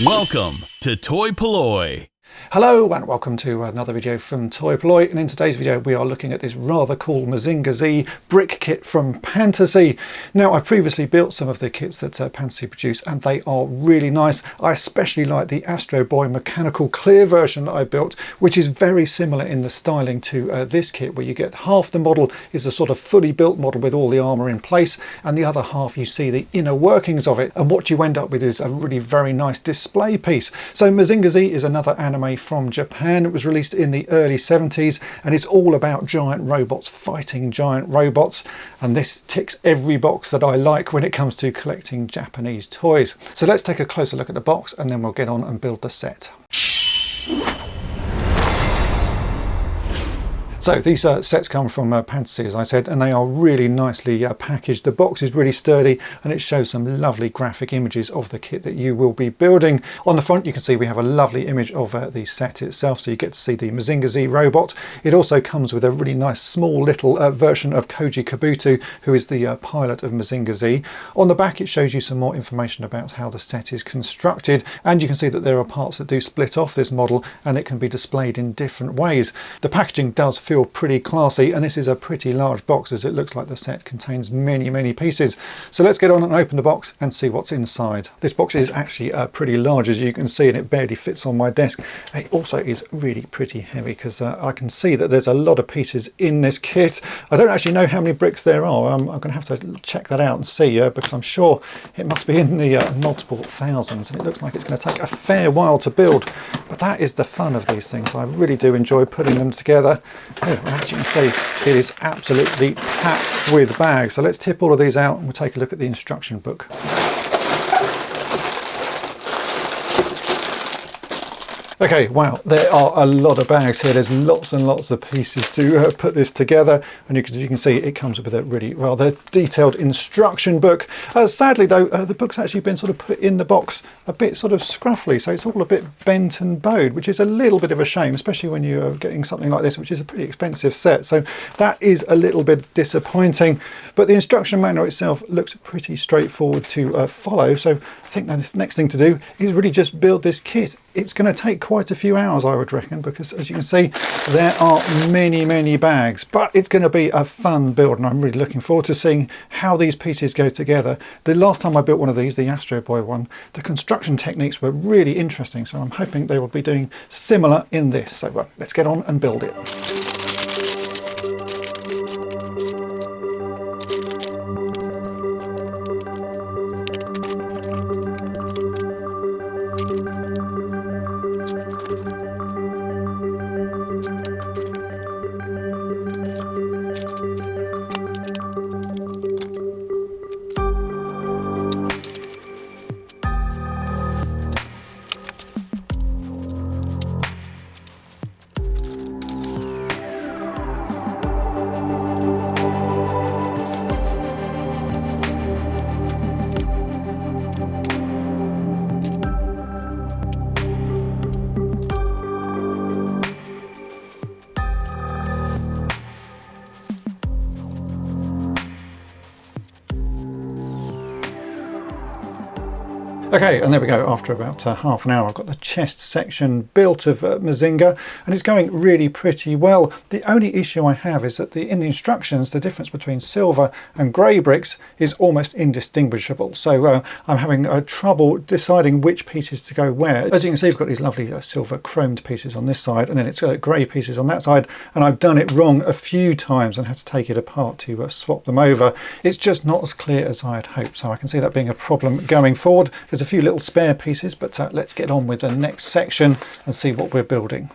Welcome to toy-polloi. Hello and welcome to another video from toy-polloi, and in today's video we are looking at this rather cool Mazinger Z brick kit from Pantasy. Now, I've previously built some of the kits that Pantasy produce and they are really nice. I especially like the Astro Boy mechanical clear version that I built, which is very similar in the styling to this kit, where you get half the model is a sort of fully built model with all the armour in place, and the other half you see the inner workings of it, and what you end up with is a really very nice display piece. So Mazinger Z is another anime from Japan. It was released in the early 70s and it's all about giant robots fighting giant robots, and this ticks every box that I like when it comes to collecting Japanese toys. So let's take a closer look at the box and then we'll get on and build the set. So these sets come from Pantasy, as I said, and they are really nicely packaged. The box is really sturdy and it shows some lovely graphic images of the kit that you will be building. On the front you can see we have a lovely image of the set itself, so you get to see the Mazinger Z robot. It also comes with a really nice small little version of Koji Kabuto, who is the pilot of Mazinger Z. On the back it shows you some more information about how the set is constructed, and you can see that there are parts that do split off this model and it can be displayed in different ways. The packaging does feel pretty classy, and this is a pretty large box as it looks like the set contains many pieces. So let's get on and open the box and see what's inside. This box is actually pretty large, as you can see, and it barely fits on my desk. It also is really pretty heavy because I can see that there's a lot of pieces in this kit. I don't actually know how many bricks there are. I'm going to have to check that out and see, because I'm sure it must be in the multiple thousands, and it looks like it's going to take a fair while to build. But that is the fun of these things. I really do enjoy putting them together. As you can see, it is absolutely packed with bags. So let's tip all of these out and we'll take a look at the instruction book. Okay, wow, there are a lot of bags here. There's lots and lots of pieces to put this together, and you can see it comes with a really rather detailed instruction book. Sadly though, the book's actually been sort of put in the box a bit sort of scruffly, so it's all a bit bent and bowed, which is a little bit of a shame, especially when you're getting something like this, which is a pretty expensive set. So that is a little bit disappointing, but the instruction manual itself looks pretty straightforward to follow. So I think now the next thing to do is really just build this kit. It's going to take quite a few hours, I would reckon, because as you can see there are many bags, but it's going to be a fun build and I'm really looking forward to seeing how these pieces go together. The last time I built one of these, the Astro Boy one, the construction techniques were really interesting, so I'm hoping they will be doing similar in this. So let's get on and build it. Okay, and there we go. After about half an hour, I've got the chest section built of Mazinger, and it's going really pretty well. The only issue I have is that in the instructions, the difference between silver and grey bricks is almost indistinguishable. So I'm having trouble deciding which pieces to go where. As you can see, we've got these lovely silver chromed pieces on this side, and then it's grey pieces on that side, and I've done it wrong a few times and had to take it apart to swap them over. It's just not as clear as I had hoped, so I can see that being a problem going forward. There's a few little spare pieces, but let's get on with the next section and see what we're building.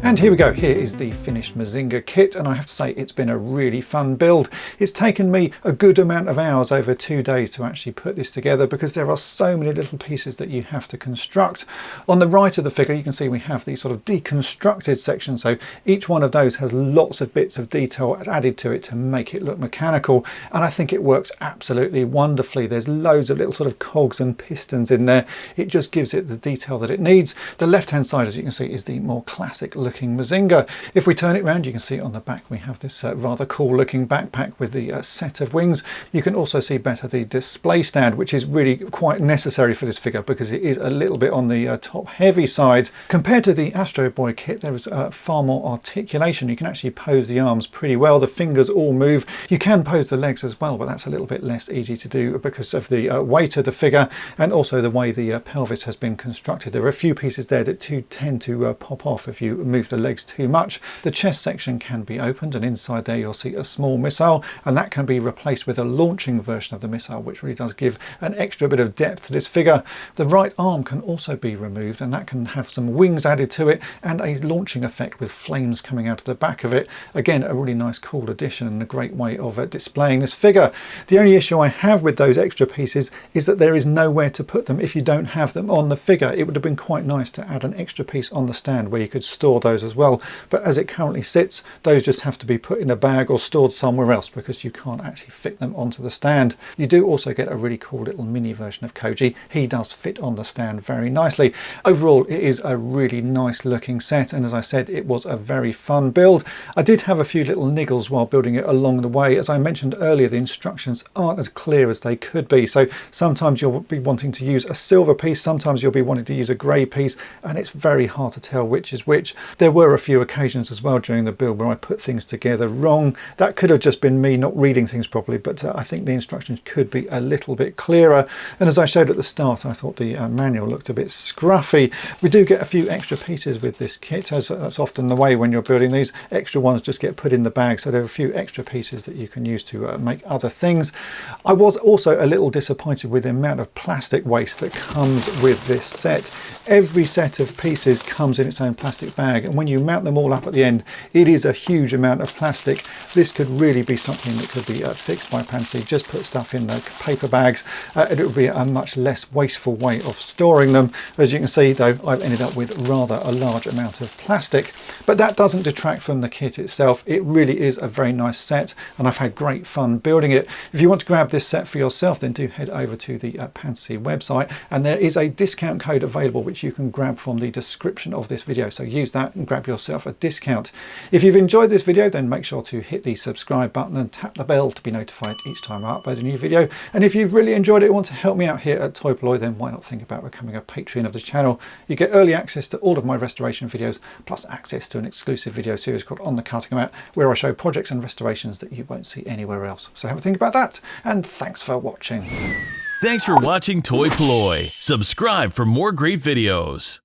And here we go, here is the finished Mazinger kit, and I have to say it's been a really fun build. It's taken me a good amount of hours over 2 days to actually put this together because there are so many little pieces that you have to construct. On the right of the figure you can see we have these sort of deconstructed sections, so each one of those has lots of bits of detail added to it to make it look mechanical, and I think it works absolutely wonderfully. There's loads of little sort of cogs and pistons in there. It just gives it the detail that it needs. The left hand side, as you can see, is the more classic looking Mazinger. If we turn it around, you can see on the back we have this rather cool looking backpack with the set of wings. You can also see better the display stand, which is really quite necessary for this figure because it is a little bit on the top heavy side. Compared to the Astro Boy kit, there is far more articulation. You can actually pose the arms pretty well. The fingers all move. You can pose the legs as well, but that's a little bit less easy to do because of the weight of the figure and also the way the pelvis has been constructed. There are a few pieces there that tend to pop off if you move the legs too much. The chest section can be opened, and inside there you'll see a small missile, and that can be replaced with a launching version of the missile, which really does give an extra bit of depth to this figure. The right arm can also be removed, and that can have some wings added to it and a launching effect with flames coming out of the back of it. Again, a really nice cool addition and a great way of displaying this figure. The only issue I have with those extra pieces is that there is nowhere to put them if you don't have them on the figure. It would have been quite nice to add an extra piece on the stand where you could store those as well, but as it currently sits, those just have to be put in a bag or stored somewhere else because you can't actually fit them onto the stand. You do also get a really cool little mini version of Koji. He does fit on the stand very nicely. Overall, it is a really nice looking set, and as I said, it was a very fun build. I did have a few little niggles while building it along the way. As I mentioned earlier, the instructions aren't as clear as they could be, so sometimes you'll be wanting to use a silver piece, sometimes you'll be wanting to use a grey piece, and it's very hard to tell which is which. There were a few occasions as well during the build where I put things together wrong. That could have just been me not reading things properly, but I think the instructions could be a little bit clearer. And as I showed at the start, I thought the manual looked a bit scruffy. We do get a few extra pieces with this kit, as that's often the way when you're building these. Extra ones just get put in the bag, so there are a few extra pieces that you can use to make other things. I was also a little disappointed with the amount of plastic waste that comes with this set. Every set of pieces comes in its own plastic bag, and when you mount them all up at the end, it is a huge amount of plastic. This could really be something that could be fixed by Pantasy. Just put stuff in paper bags and it would be a much less wasteful way of storing them. As you can see though, I've ended up with rather a large amount of plastic, but that doesn't detract from the kit itself. It really is a very nice set, and I've had great fun building it. If you want to grab this set for yourself, then do head over to the Pantasy website, and there is a discount code available which you can grab from the description of this video, so use that and grab yourself a discount. If you've enjoyed this video, then make sure to hit the subscribe button and tap the bell to be notified each time I upload a new video. And if you've really enjoyed it and want to help me out here at toy-polloi, then why not think about becoming a patron of the channel. You get early access to all of my restoration videos, plus access to an exclusive video series called On the Cutting Mat, where I show projects and restorations that you won't see anywhere else. So have a think about that, and thanks for watching. Thanks for watching Toy-Polloi. Subscribe for more great videos.